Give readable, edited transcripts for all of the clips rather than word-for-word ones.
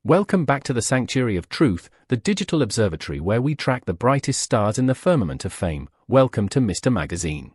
Welcome back to the Sanctuary of Truth, the digital observatory where we track the brightest stars in the firmament of fame. Welcome to Mr. Magazine.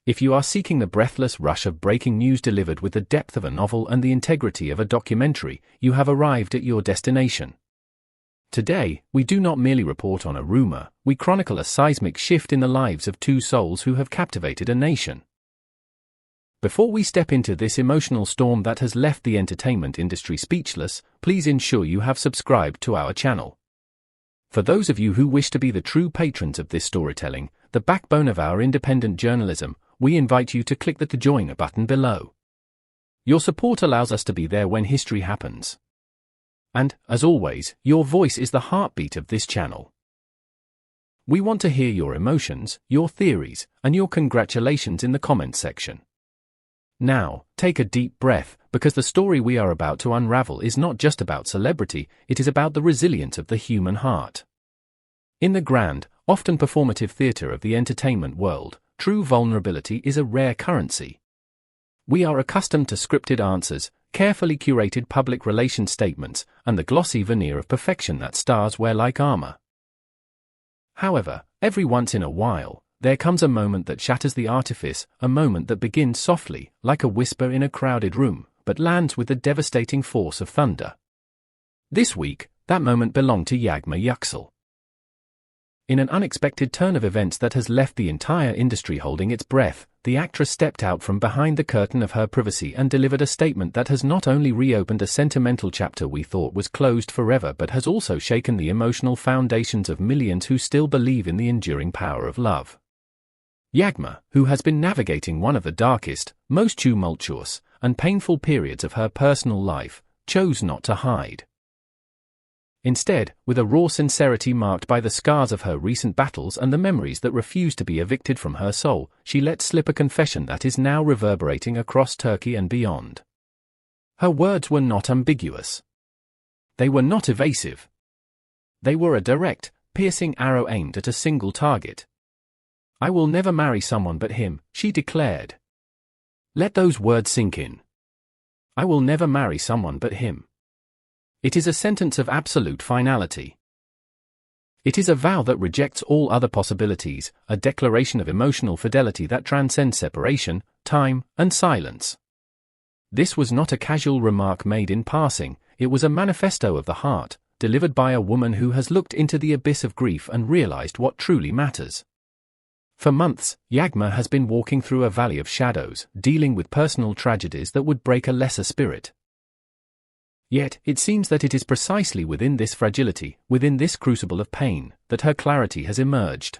If you are seeking the breathless rush of breaking news delivered with the depth of a novel and the integrity of a documentary, you have arrived at your destination. Today, we do not merely report on a rumor, we chronicle a seismic shift in the lives of two souls who have captivated a nation. Before we step into this emotional storm that has left the entertainment industry speechless, please ensure you have subscribed to our channel. For those of you who wish to be the true patrons of this storytelling, the backbone of our independent journalism, we invite you to click the Join button below. Your support allows us to be there when history happens. And, as always, your voice is the heartbeat of this channel. We want to hear your emotions, your theories, and your congratulations in the comments section. Now, take a deep breath, because the story we are about to unravel is not just about celebrity, it is about the resilience of the human heart. In the grand, often performative theater of the entertainment world, true vulnerability is a rare currency. We are accustomed to scripted answers, carefully curated public relations statements, and the glossy veneer of perfection that stars wear like armor. However, every once in a while, there comes a moment that shatters the artifice, a moment that begins softly, like a whisper in a crowded room, but lands with the devastating force of thunder. This week, that moment belonged to Yağmur Yüksel. In an unexpected turn of events that has left the entire industry holding its breath, the actress stepped out from behind the curtain of her privacy and delivered a statement that has not only reopened a sentimental chapter we thought was closed forever but has also shaken the emotional foundations of millions who still believe in the enduring power of love. Yağmur, who has been navigating one of the darkest, most tumultuous, and painful periods of her personal life, chose not to hide. Instead, with a raw sincerity marked by the scars of her recent battles and the memories that refuse to be evicted from her soul, she let slip a confession that is now reverberating across Turkey and beyond. Her words were not ambiguous. They were not evasive. They were a direct, piercing arrow aimed at a single target. "I will never marry someone but him," she declared. Let those words sink in. I will never marry someone but him. It is a sentence of absolute finality. It is a vow that rejects all other possibilities, a declaration of emotional fidelity that transcends separation, time, and silence. This was not a casual remark made in passing, it was a manifesto of the heart, delivered by a woman who has looked into the abyss of grief and realized what truly matters. For months, Yağmur has been walking through a valley of shadows, dealing with personal tragedies that would break a lesser spirit. Yet, it seems that it is precisely within this fragility, within this crucible of pain, that her clarity has emerged.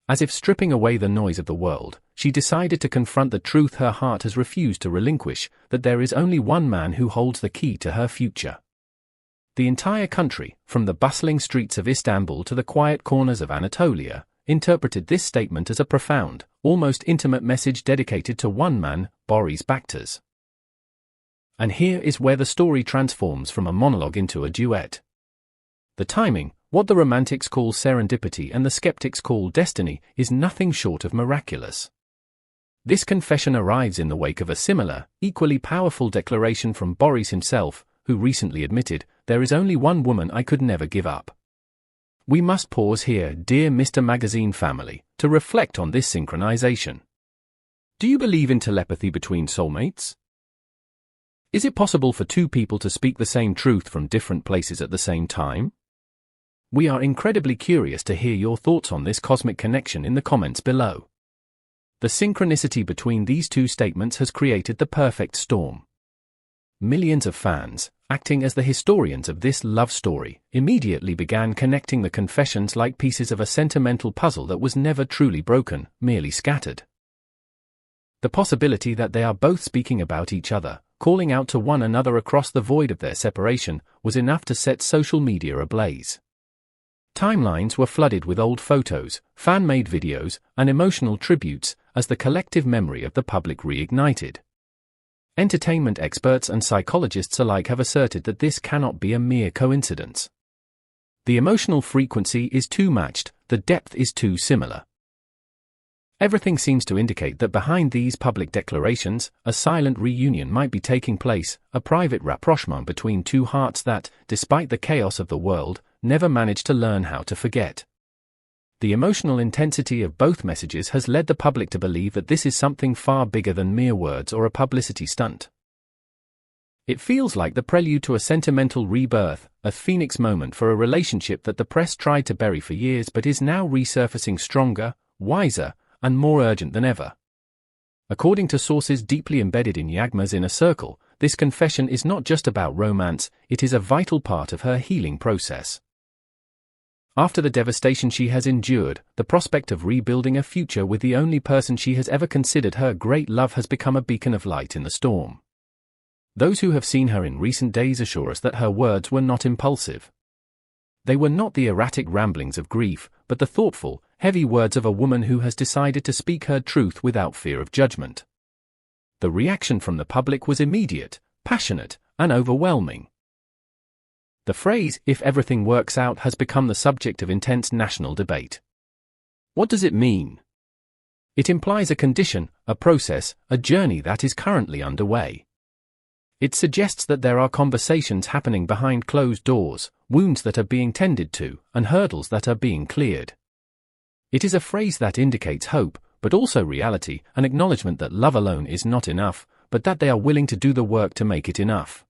As if stripping away the noise of the world, she decided to confront the truth her heart has refused to relinquish, that there is only one man who holds the key to her future. The entire country, from the bustling streets of Istanbul to the quiet corners of Anatolia, interpreted this statement as a profound, almost intimate message dedicated to one man, Barış Baktaş. And here is where the story transforms from a monologue into a duet. The timing, what the romantics call serendipity and the skeptics call destiny, is nothing short of miraculous. This confession arrives in the wake of a similar, equally powerful declaration from Barış himself, who recently admitted, "There is only one woman I could never give up." We must pause here, dear Mr. Magazine family, to reflect on this synchronization. Do you believe in telepathy between soulmates? Is it possible for two people to speak the same truth from different places at the same time? We are incredibly curious to hear your thoughts on this cosmic connection in the comments below. The synchronicity between these two statements has created the perfect storm. Millions of fans, acting as the historians of this love story, immediately began connecting the confessions like pieces of a sentimental puzzle that was never truly broken, merely scattered. The possibility that they are both speaking about each other, calling out to one another across the void of their separation, was enough to set social media ablaze. Timelines were flooded with old photos, fan-made videos, and emotional tributes, as the collective memory of the public reignited. Entertainment experts and psychologists alike have asserted that this cannot be a mere coincidence. The emotional frequency is too matched, the depth is too similar. Everything seems to indicate that behind these public declarations, a silent reunion might be taking place, a private rapprochement between two hearts that, despite the chaos of the world, never managed to learn how to forget. The emotional intensity of both messages has led the public to believe that this is something far bigger than mere words or a publicity stunt. It feels like the prelude to a sentimental rebirth, a phoenix moment for a relationship that the press tried to bury for years but is now resurfacing stronger, wiser, and more urgent than ever. According to sources deeply embedded in Yağmur's inner circle, this confession is not just about romance, it is a vital part of her healing process. After the devastation she has endured, the prospect of rebuilding a future with the only person she has ever considered her great love has become a beacon of light in the storm. Those who have seen her in recent days assure us that her words were not impulsive. They were not the erratic ramblings of grief, but the thoughtful, heavy words of a woman who has decided to speak her truth without fear of judgment. The reaction from the public was immediate, passionate, and overwhelming. The phrase, "if everything works out," has become the subject of intense national debate. What does it mean? It implies a condition, a process, a journey that is currently underway. It suggests that there are conversations happening behind closed doors, wounds that are being tended to, and hurdles that are being cleared. It is a phrase that indicates hope, but also reality, an acknowledgement that love alone is not enough, but that they are willing to do the work to make it enough.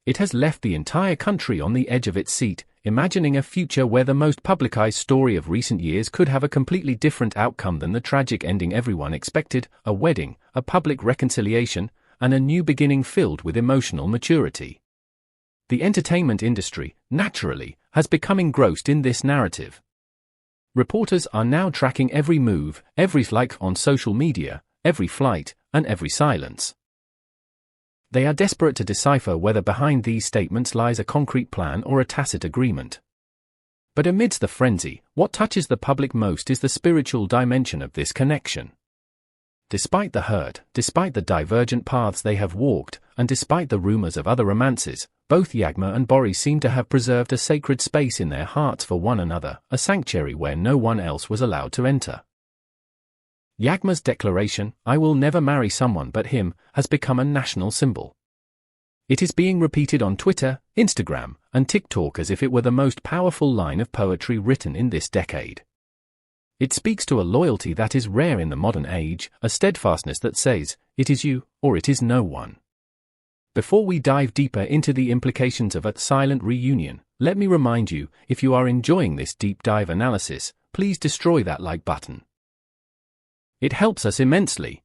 It has left the entire country on the edge of its seat, imagining a future where the most publicized story of recent years could have a completely different outcome than the tragic ending everyone expected: a wedding, a public reconciliation, and a new beginning filled with emotional maturity. The entertainment industry, naturally, has become engrossed in this narrative. Reporters are now tracking every move, every like on social media, every flight, and every silence. They are desperate to decipher whether behind these statements lies a concrete plan or a tacit agreement. But amidst the frenzy, what touches the public most is the spiritual dimension of this connection. Despite the hurt, despite the divergent paths they have walked, and despite the rumors of other romances, both Yağmur and Barış seem to have preserved a sacred space in their hearts for one another, a sanctuary where no one else was allowed to enter. Yağmur's declaration, "I will never marry someone but him," has become a national symbol. It is being repeated on Twitter, Instagram, and TikTok as if it were the most powerful line of poetry written in this decade. It speaks to a loyalty that is rare in the modern age, a steadfastness that says, "It is you, or it is no one." Before we dive deeper into the implications of a silent reunion, let me remind you, if you are enjoying this deep dive analysis, please destroy that like button. It helps us immensely.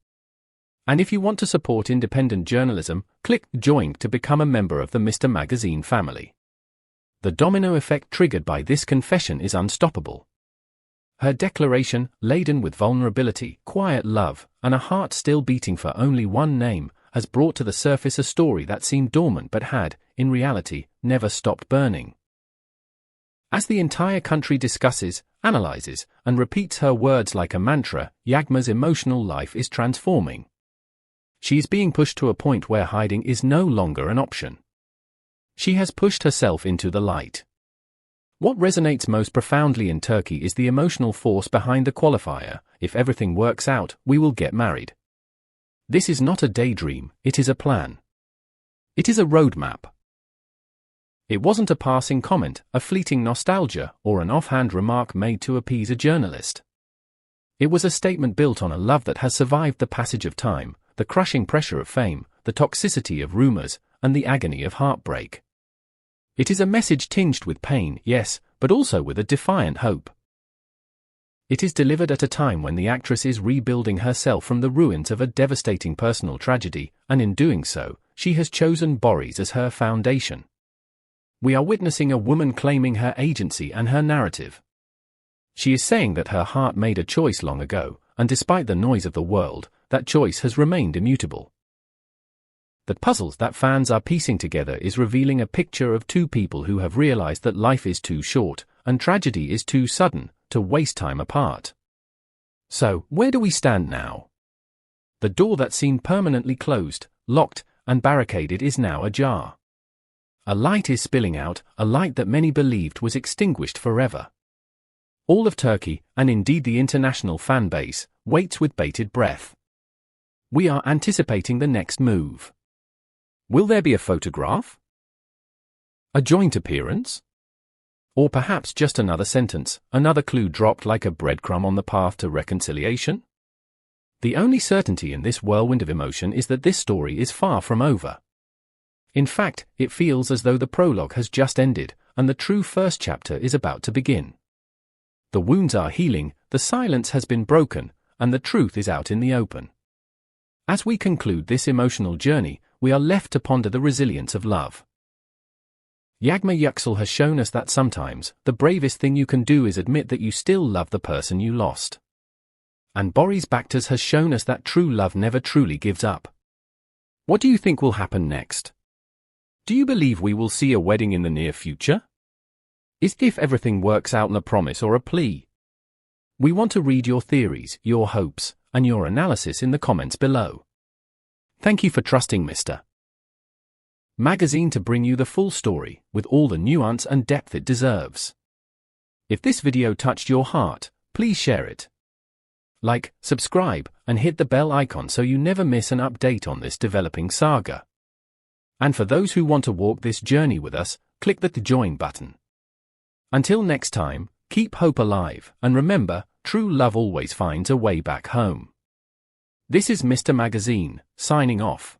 And if you want to support independent journalism, click Join to become a member of the Mr. Magazine family. The domino effect triggered by this confession is unstoppable. Her declaration, laden with vulnerability, quiet love, and a heart still beating for only one name, has brought to the surface a story that seemed dormant but had, in reality, never stopped burning. As the entire country discusses, analyzes, and repeats her words like a mantra, Yağmur's emotional life is transforming. She is being pushed to a point where hiding is no longer an option. She has pushed herself into the light. What resonates most profoundly in Turkey is the emotional force behind the qualifier: "If everything works out, we will get married." This is not a daydream, it is a plan. It is a roadmap. It wasn't a passing comment, a fleeting nostalgia, or an offhand remark made to appease a journalist. It was a statement built on a love that has survived the passage of time, the crushing pressure of fame, the toxicity of rumors, and the agony of heartbreak. It is a message tinged with pain, yes, but also with a defiant hope. It is delivered at a time when the actress is rebuilding herself from the ruins of a devastating personal tragedy, and in doing so, she has chosen Barış as her foundation. We are witnessing a woman claiming her agency and her narrative. She is saying that her heart made a choice long ago, and despite the noise of the world, that choice has remained immutable. The puzzles that fans are piecing together is revealing a picture of two people who have realized that life is too short, and tragedy is too sudden, to waste time apart. So, where do we stand now? The door that seemed permanently closed, locked, and barricaded is now ajar. A light is spilling out, a light that many believed was extinguished forever. All of Turkey, and indeed the international fan base, waits with bated breath. We are anticipating the next move. Will there be a photograph? A joint appearance? Or perhaps just another sentence, another clue dropped like a breadcrumb on the path to reconciliation? The only certainty in this whirlwind of emotion is that this story is far from over. In fact, it feels as though the prologue has just ended, and the true first chapter is about to begin. The wounds are healing, the silence has been broken, and the truth is out in the open. As we conclude this emotional journey, we are left to ponder the resilience of love. Yağmur Yüksel has shown us that sometimes, the bravest thing you can do is admit that you still love the person you lost. And Barış Baktaş has shown us that true love never truly gives up. What do you think will happen next? Do you believe we will see a wedding in the near future? Is if everything works out a promise or a plea? We want to read your theories, your hopes, and your analysis in the comments below. Thank you for trusting Mr. Magazine to bring you the full story, with all the nuance and depth it deserves. If this video touched your heart, please share it. Like, subscribe, and hit the bell icon so you never miss an update on this developing saga. And for those who want to walk this journey with us, click the join button. Until next time, keep hope alive, and remember, true love always finds a way back home. This is Mr. Magazine, signing off.